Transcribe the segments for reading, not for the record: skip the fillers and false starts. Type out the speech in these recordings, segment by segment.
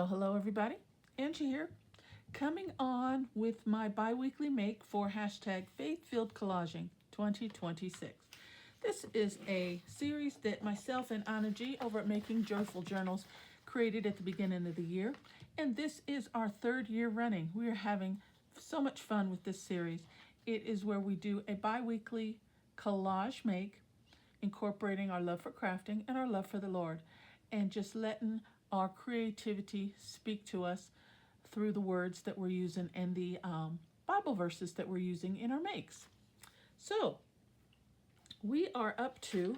Hello everybody. Angie here, coming on with my bi-weekly make for hashtag Faith-Filled Collaging 2026. This is a series that myself and Anna G over at Making Joyful Journals created at the beginning of the year, and this is our third year running. We are having so much fun with this series. It is where we do a bi-weekly collage make, incorporating our love for crafting and our love for the Lord, and just letting our creativity speak to us through the words that we're using and the Bible verses that we're using in our makes. So we are up to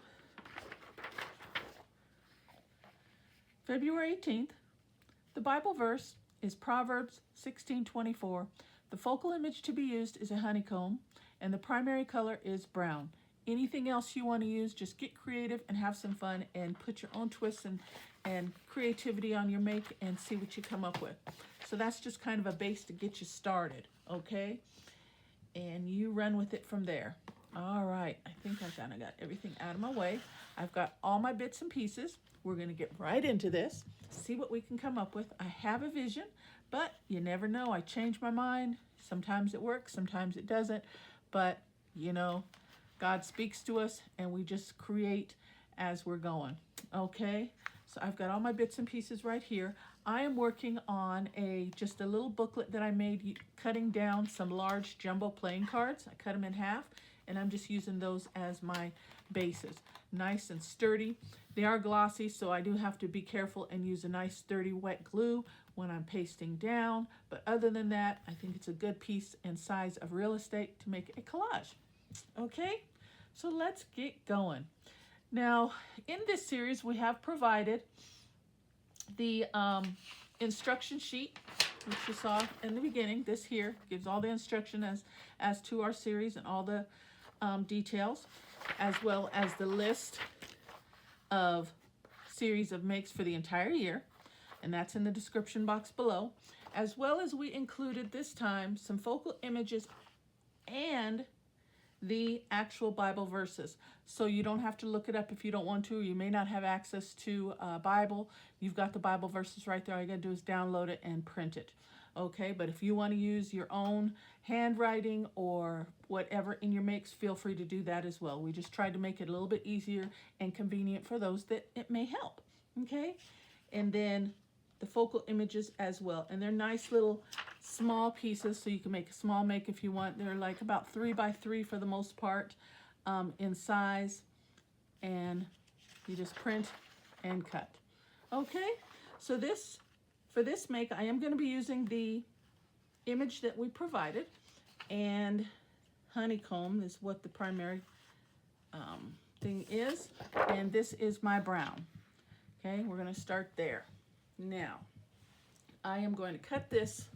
February 18th. The Bible verse is Proverbs 16:24. The focal image to be used is a honeycomb, and the primary color is brown. Anything else you want to use, just get creative and have some fun and put your own twists and creativity on your make and see what you come up with. So that's just kind of a base to get you started, okay? And you run with it from there. All right, I think I kind of got everything out of my way. I've got all my bits and pieces. We're going to get right into this, see what we can come up with. I have a vision, but you never know. I change my mind. Sometimes it works, sometimes it doesn't. But, you know, God speaks to us and we just create as we're going, okay? So I've got all my bits and pieces right here. I am working on just a little booklet that I made cutting down some large jumbo playing cards. I cut them in half and I'm just using those as my bases. Nice and sturdy. They are glossy, so I do have to be careful and use a nice sturdy wet glue when I'm pasting down. But other than that, I think it's a good piece and size of real estate to make a collage. Okay, so let's get going. Now, in this series, we have provided the instruction sheet, which you saw in the beginning. This here gives all the instruction as to our series and all the details, as well as the list of series of makes for the entire year, and that's in the description box below, as well as we included this time some focal images and the actual Bible verses. So you don't have to look it up if you don't want to. You may not have access to a Bible. You've got the Bible verses right there. All you gotta do is download it and print it. Okay, but if you want to use your own handwriting or whatever in your makes, feel free to do that as well. We just tried to make it a little bit easier and convenient for those that it may help. Okay, and then the focal images as well, and they're nice little small pieces, so you can make a small make if you want. They're like about 3 by 3 for the most part in size, and you just print and cut. Okay, so for this make, I am going to be using the image that we provided, and honeycomb is what the primary thing is, and this is my brown. Okay, we're going to start there. Now, I am going to cut this.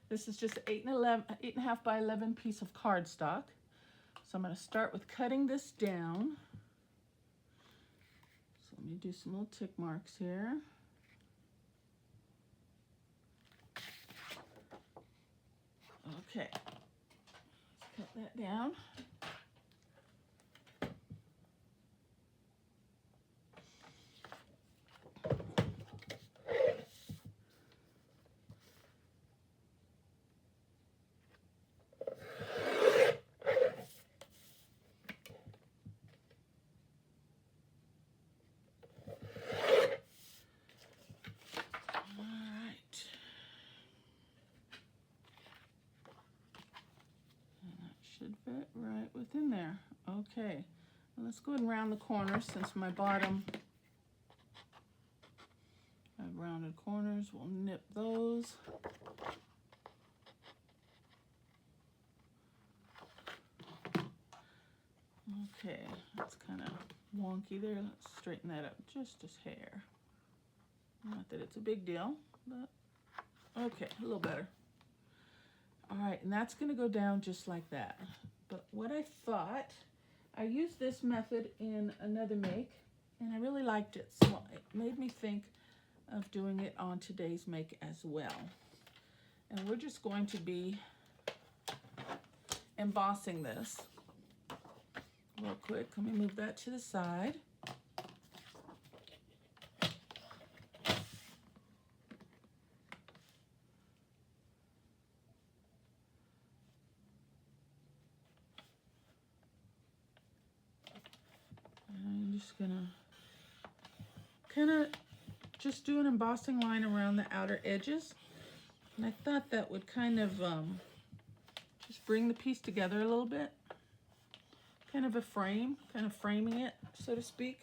This is just an 8.5 by 11 piece of cardstock. So I'm going to start with cutting this down. So let me do some little tick marks here. Okay, let's cut that down. Should fit right within there. Okay, well, let's go ahead and round the corners since my bottom have rounded corners. We'll nip those. Okay, that's kind of wonky there. Let's straighten that up just a hair. Not that it's a big deal, but okay, a little better. All right, and that's going to go down just like that. But what I thought, I used this method in another make, and I really liked it. So it made me think of doing it on today's make as well. And we're just going to be embossing this real quick. Let me move that to the side. just gonna kind of just do an embossing line around the outer edges. And I thought that would kind of just bring the piece together a little bit. Kind of a frame, kind of framing it, so to speak.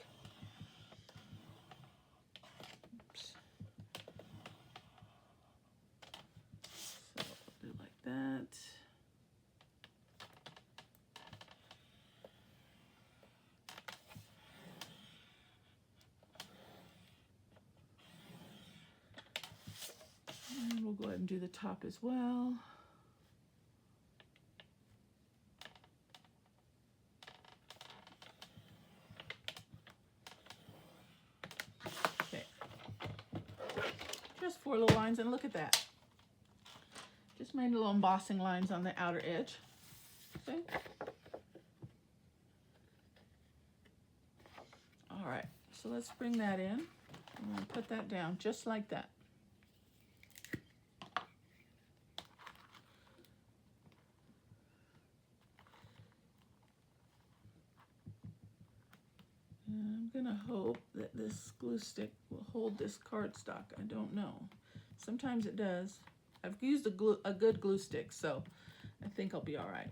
Oops. So do it like that. And we'll go ahead and do the top as well. Okay. Just 4 little lines, and look at that. Just made little embossing lines on the outer edge. See? All right, so let's bring that in. I'm going to put that down just like that. I'm gonna hope that this glue stick will hold this cardstock. I don't know. Sometimes it does. I've used a good glue stick, so I think I'll be all right.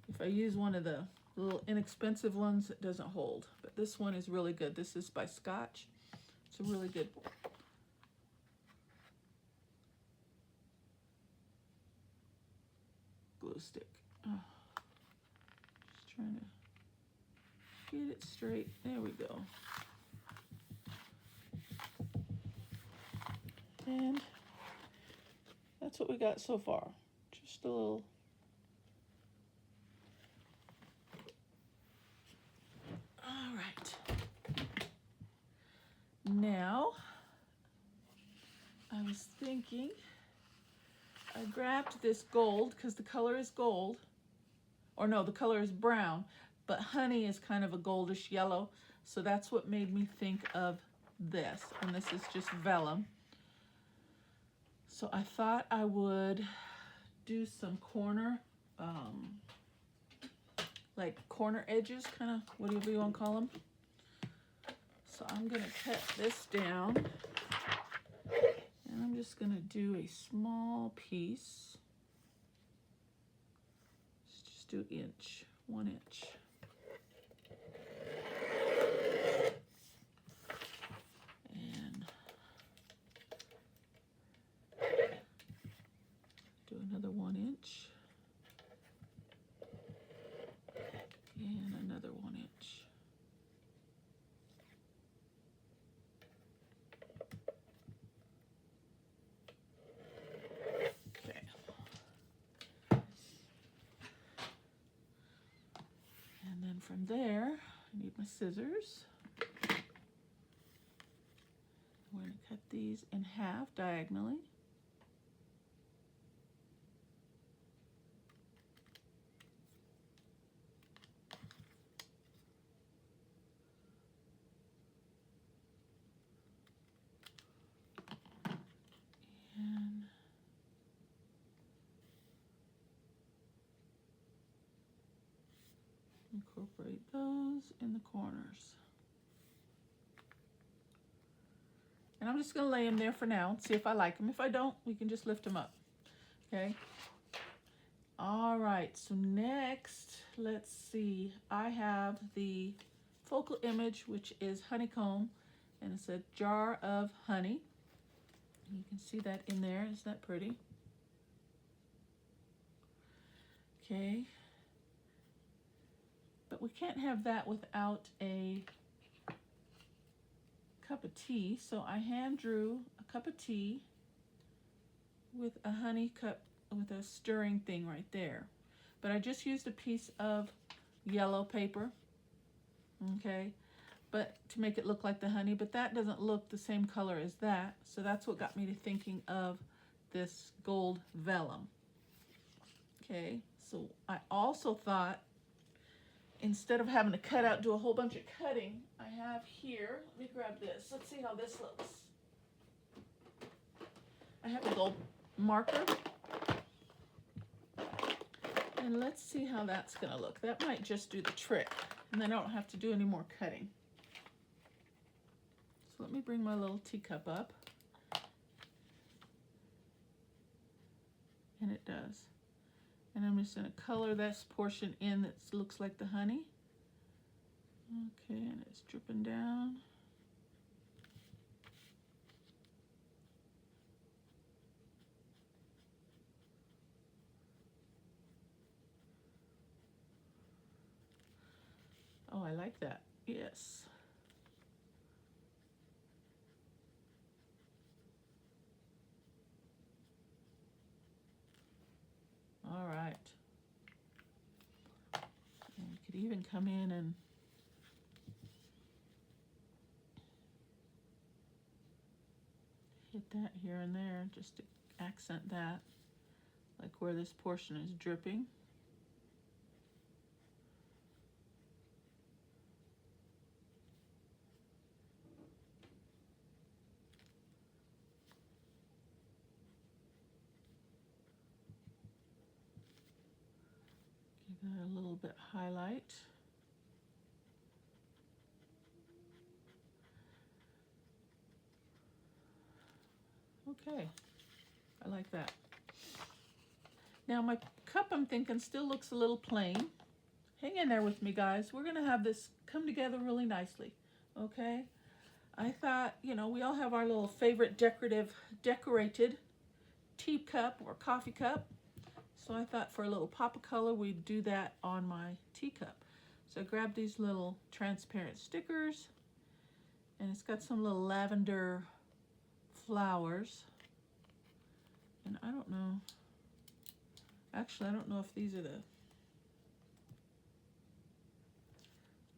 If I use one of the little inexpensive ones, it doesn't hold. But this one is really good. This is by Scotch. It's a really good glue stick. Oh, just trying to get it straight. There we go. And that's what we got so far. Just a little. All right. Now, I was thinking, I grabbed this gold because the color is gold. Or no, the color is brown. But honey is kind of a goldish yellow, so that's what made me think of this. And this is just vellum. So I thought I would do some corner, like corner edges, kind of, whatever you want to call them. So I'm going to cut this down, and I'm just going to do a small piece. Let's just do 1 inch. Another 1 inch, and another 1 inch. Okay. And then from there, I need my scissors. I'm going to cut these in half diagonally. Incorporate those in the corners. And I'm just going to lay them there for now and see if I like them. If I don't, we can just lift them up. Okay. All right. So next, let's see. I have the focal image, which is honeycomb, and it's a jar of honey. You can see that in there. Isn't that pretty? Okay. But we can't have that without a cup of tea. So I hand drew a cup of tea with a honey cup with a stirring thing right there. But I just used a piece of yellow paper, okay, but to make it look like the honey, but that doesn't look the same color as that. So that's what got me to thinking of this gold vellum. Okay, so I also thought, instead of having to cut out, do a whole bunch of cutting, I have here, let me grab this. Let's see how this looks. I have a gold marker. And let's see how that's gonna look. That might just do the trick. And then I don't have to do any more cutting. let me bring my little teacup up. And it does. And I'm just going to color this portion in that looks like the honey. Okay, and it's dripping down. Oh, I like that. Yes. All right. And you could even come in and hit that here and there just to accent that, like where this portion is dripping. Give that a little bit highlight. Okay, I like that. Now my cup, I'm thinking, still looks a little plain. Hang in there with me, guys. We're gonna have this come together really nicely, okay? I thought, you know, we all have our little favorite decorated teacup or coffee cup. So I thought for a little pop of color, we'd do that on my teacup. So I grabbed these little transparent stickers, and it's got some little lavender flowers. And I don't know, actually I don't know if these are the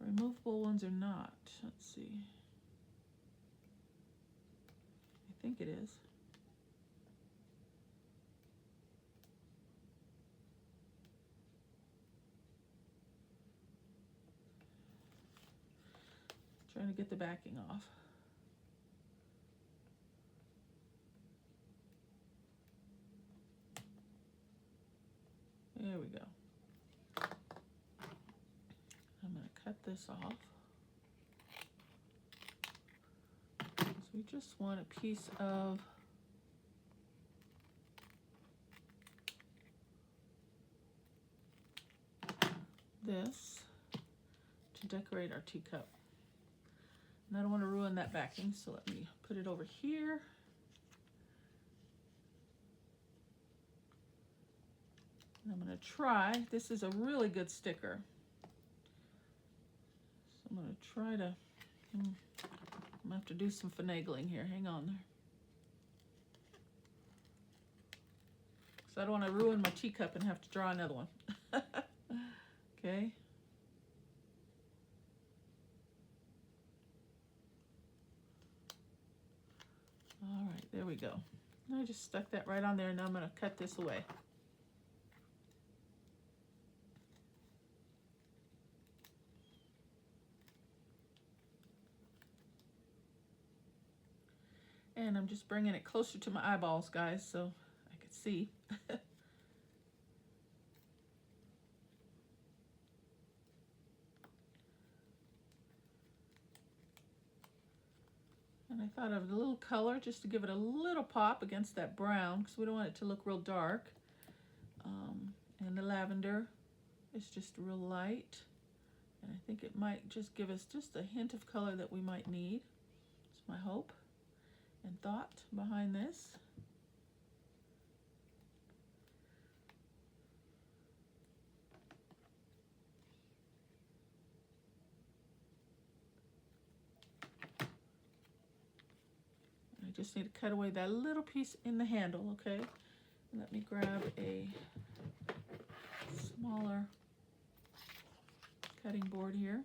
removable ones or not. Let's see. I think it is. Trying to get the backing off. There we go. I'm going to cut this off. So we just want a piece of this to decorate our teacup. And I don't want to ruin that backing, so let me put it over here. And I'm going to try, this is a really good sticker. So I'm going to try to, I'm going to have to do some finagling here. Hang on there. So I don't want to ruin my teacup and have to draw another one. Okay. All right, there we go. And I just stuck that right on there, and now I'm going to cut this away. And I'm just bringing it closer to my eyeballs, guys, so I can see. And I thought of a little color just to give it a little pop against that brown, because we don't want it to look real dark. And the lavender is just real light. And I think it might just give us just a hint of color that we might need. It's my hope and thought behind this. I just need to cut away that little piece in the handle, okay? Let me grab a smaller cutting board here.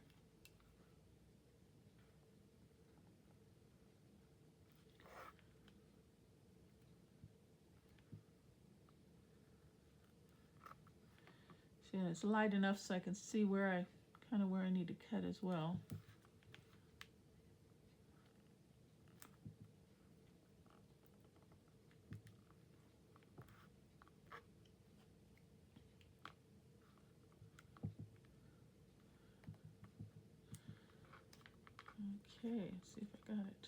See, and it's light enough so I can see where I need to cut as well. Okay, let's see if I got it.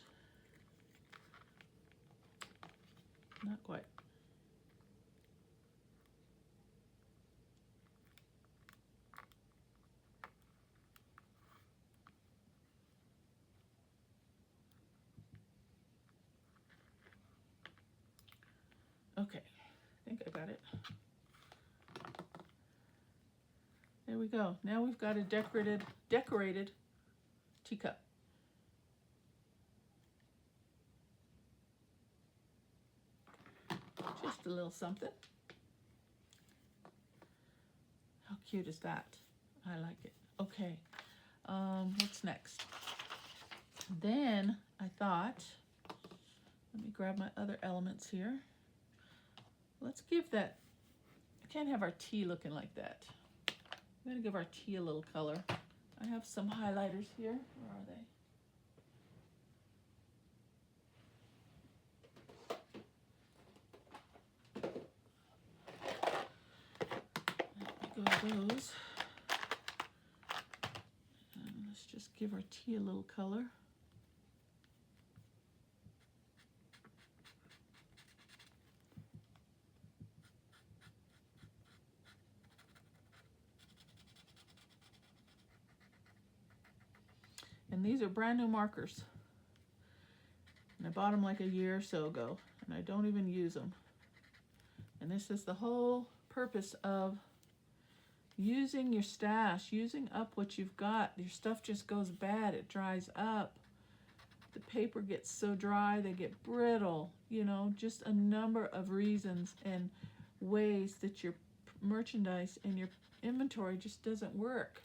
Not quite. Okay, I think I got it. There we go. Now we've got a decorated teacup. Just a little something. How cute is that? I like it. Okay, what's next? Then I thought, let me grab my other elements here. Let's give that, I can't have our tea looking like that. I'm gonna give our tea a little color. I have some highlighters here. Where are they? Let me go those. And let's just give our tea a little color. And these are brand new markers. And I bought them like a year or so ago, and I don't even use them. And this is the whole purpose of using your stash, using up what you've got. Your stuff just goes bad, it dries up. The paper gets so dry, they get brittle, you know, just a number of reasons and ways that your merchandise and your inventory just doesn't work.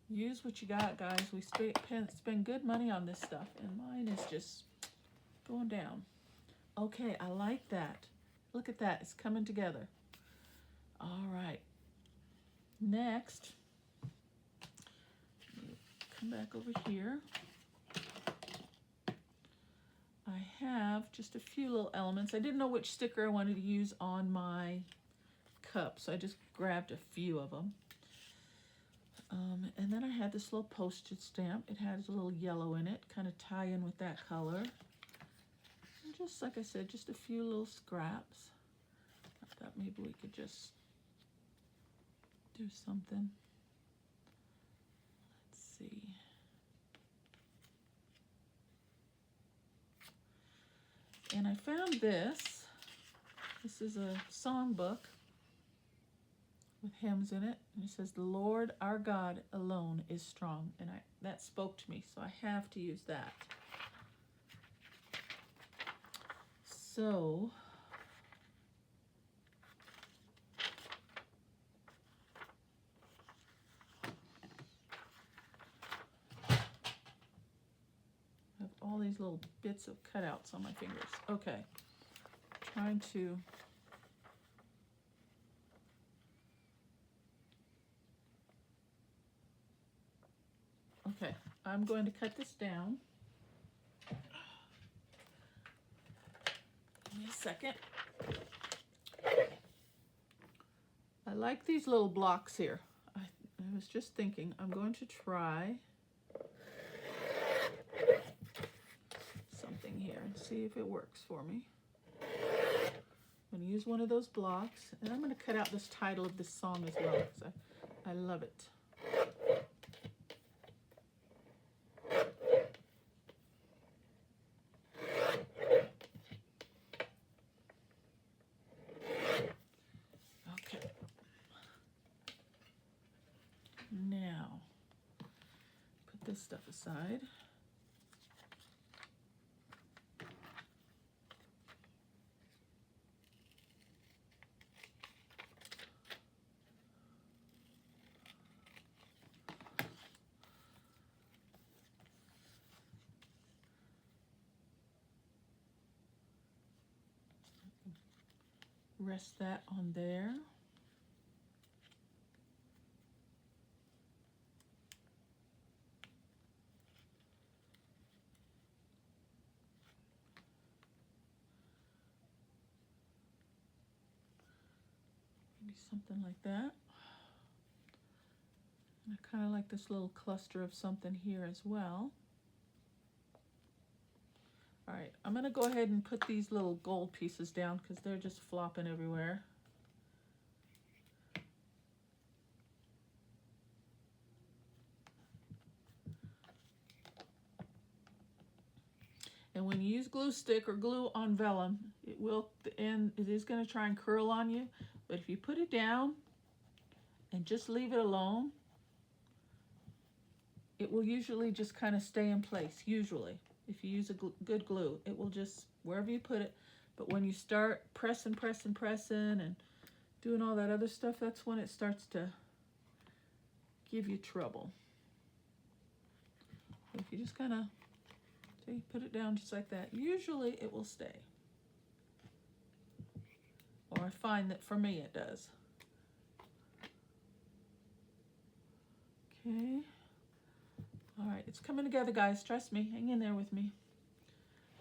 Use what you got, guys. We spend good money on this stuff, and mine is just going down. Okay, I like that. Look at that, it's coming together. All right. Next, come back over here. I have just a few little elements. I didn't know which sticker I wanted to use on my cup, so I just grabbed a few of them. And then I had this little postage stamp. It has a little yellow in it, kind of tie in with that color. And just like I said, just a few little scraps. I thought maybe we could just do something. Let's see. And I found this. This is a songbook with hymns in it, and it says, "The Lord our God alone is strong," and that spoke to me, so I have to use that. So I have all these little bits of cutouts on my fingers. Okay, trying to okay, I'm going to cut this down. Give me a second. I like these little blocks here. I was just thinking I'm going to try something here and see if it works for me. I'm going to use one of those blocks, and I'm going to cut out this title of this song as well, because I love it. Okay. Now, put this stuff aside. Rest that on there. Maybe something like that. And I kind of like this little cluster of something here as well. All right, I'm going to go ahead and put these little gold pieces down because they're just flopping everywhere. And when you use glue stick or glue on vellum, it is going to try and curl on you. But if you put it down and just leave it alone, it will usually just kind of stay in place. Usually, if you use a good glue, it will just, wherever you put it. But when you start pressing and doing all that other stuff, that's when it starts to give you trouble. If you just kind of put it down just like that, usually it will stay. Or I find that for me it does. Okay. All right, it's coming together, guys. Trust me. Hang in there with me.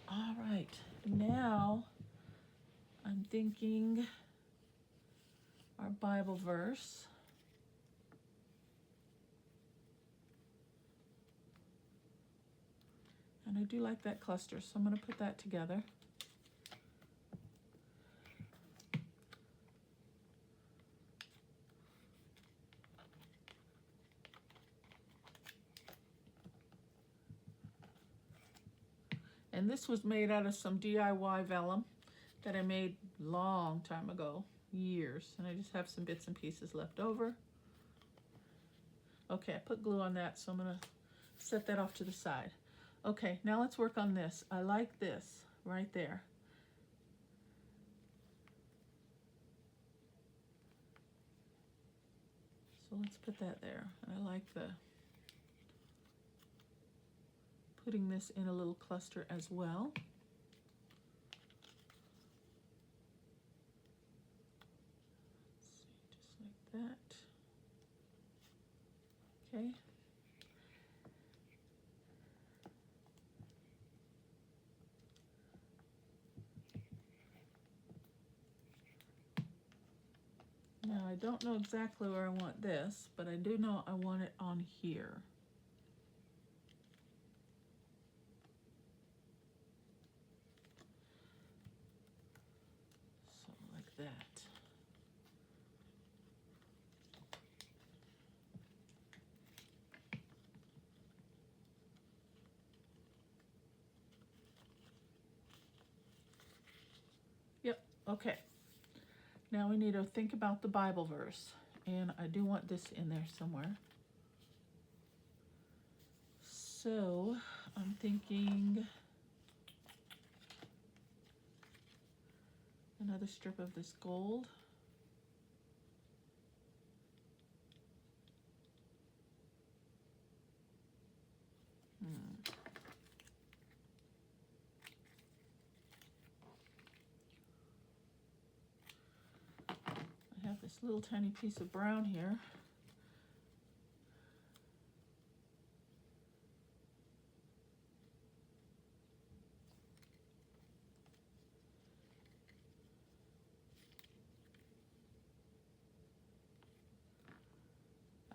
All right, now I'm thinking our Bible verse. And I do like that cluster, so I'm going to put that together. And this was made out of some DIY vellum that I made long time ago, years. And I just have some bits and pieces left over. Okay, I put glue on that, so I'm going to set that off to the side. Okay, now let's work on this. I like this right there. So let's put that there. And I like putting this in a little cluster as well. Let's see, just like that. Okay. Now I don't know exactly where I want this, but I do know I want it on here. So like that. Yep, okay. Now we need to think about the Bible verse, and I do want this in there somewhere. So I'm thinking another strip of this gold. I have this little tiny piece of brown here.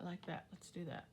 I like that. Let's do that.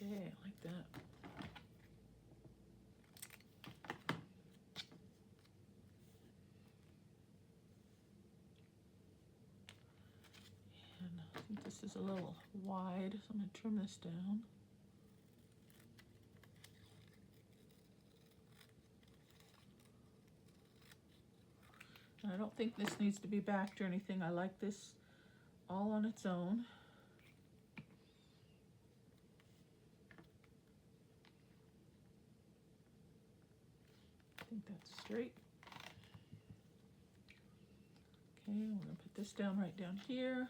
Okay, I like that. And I think this is a little wide, so I'm going to trim this down. And I don't think this needs to be backed or anything. I like this all on its own. I think that's straight. Okay, we're going to put this down right down here.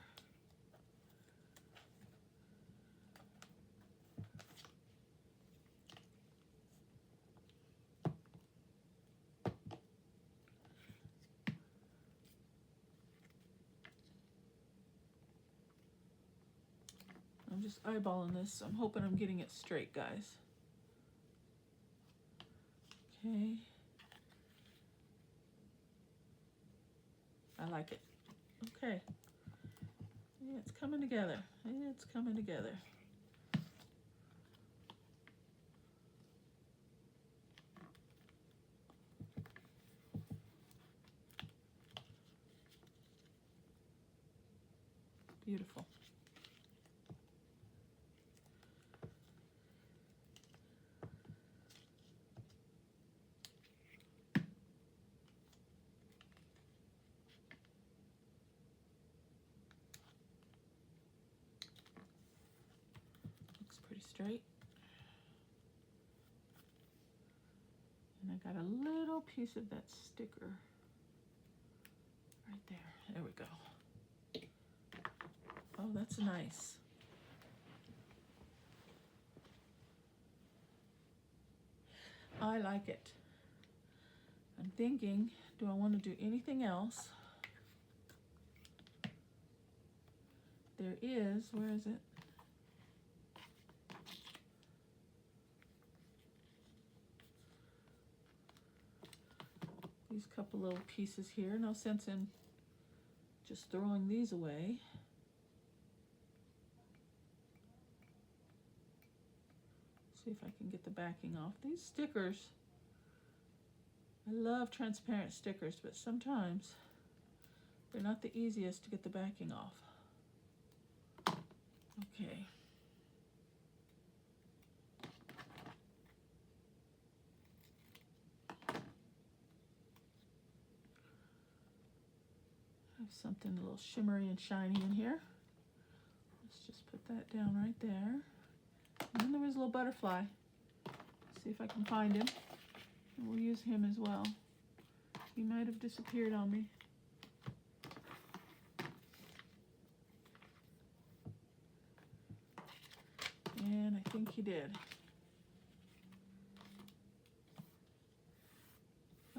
I'm just eyeballing this, so I'm hoping I'm getting it straight, guys. Okay. I like it. Okay. Yeah, it's coming together. It's coming together. Beautiful. Looks pretty straight. And I got a little piece of that sticker right there. There we go. Oh, that's nice. I like it. I'm thinking, do I want to do anything else? There is, where is it? These couple little pieces here. No sense in just throwing these away. See if I can get the backing off. These stickers, I love transparent stickers, but sometimes they're not the easiest to get the backing off. Okay. I have something a little shimmery and shiny in here. Let's just put that down right there. And then there was a little butterfly. See if I can find him. And we'll use him as well. He might have disappeared on me. And I think he did.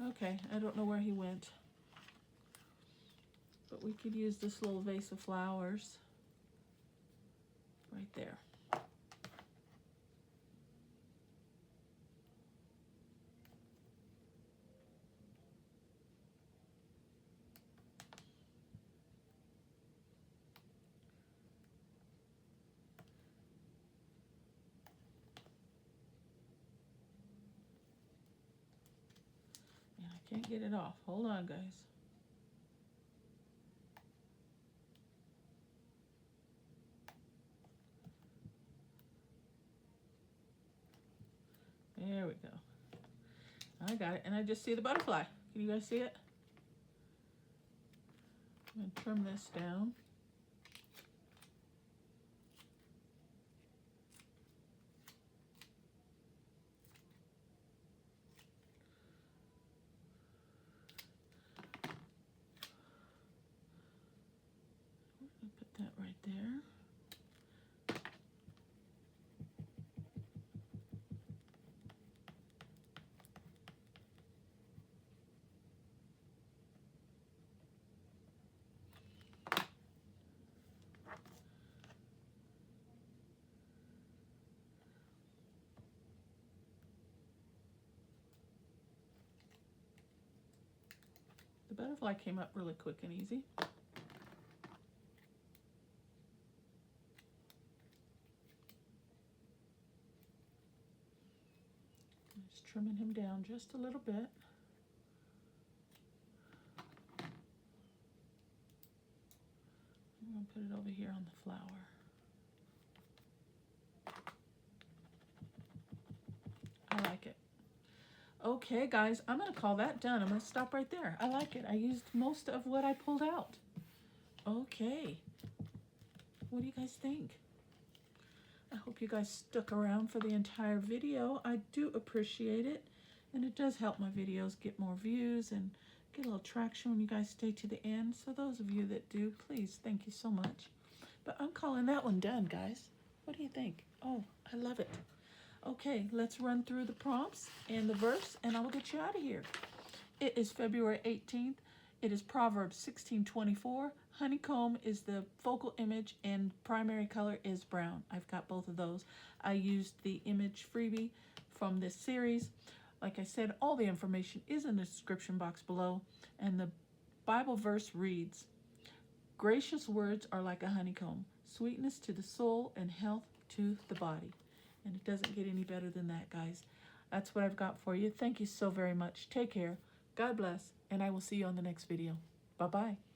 Okay, I don't know where he went. But we could use this little vase of flowers right there. And I can't get it off. Hold on, guys. There we go. I got it, and I just see the butterfly. Can you guys see it? I'm going to trim this down. Put that right there. The butterfly came up really quick and easy. Just trimming him down just a little bit. I'm going to put it over here on the flower. I like it. Okay, guys, I'm going to call that done. I'm going to stop right there. I like it. I used most of what I pulled out. Okay. What do you guys think? I hope you guys stuck around for the entire video. I do appreciate it. And it does help my videos get more views and Get a little traction when you guys stay to the end. So those of you that do, please, thank you so much. But I'm calling that one done, guys. What do you think? Oh, I love it. Okay, let's run through the prompts and the verse, and I will get you out of here. It is February 18th. It is Proverbs 16:24. Honeycomb is the focal image and primary color is brown. I've got both of those. I used the image freebie from this series. Like I said, all the information is in the description box below. And the Bible verse reads, gracious words are like a honeycomb, sweetness to the soul and health to the body. And it doesn't get any better than that, guys. That's what I've got for you. Thank you so very much. Take care. God bless. And I will see you on the next video. Bye-bye.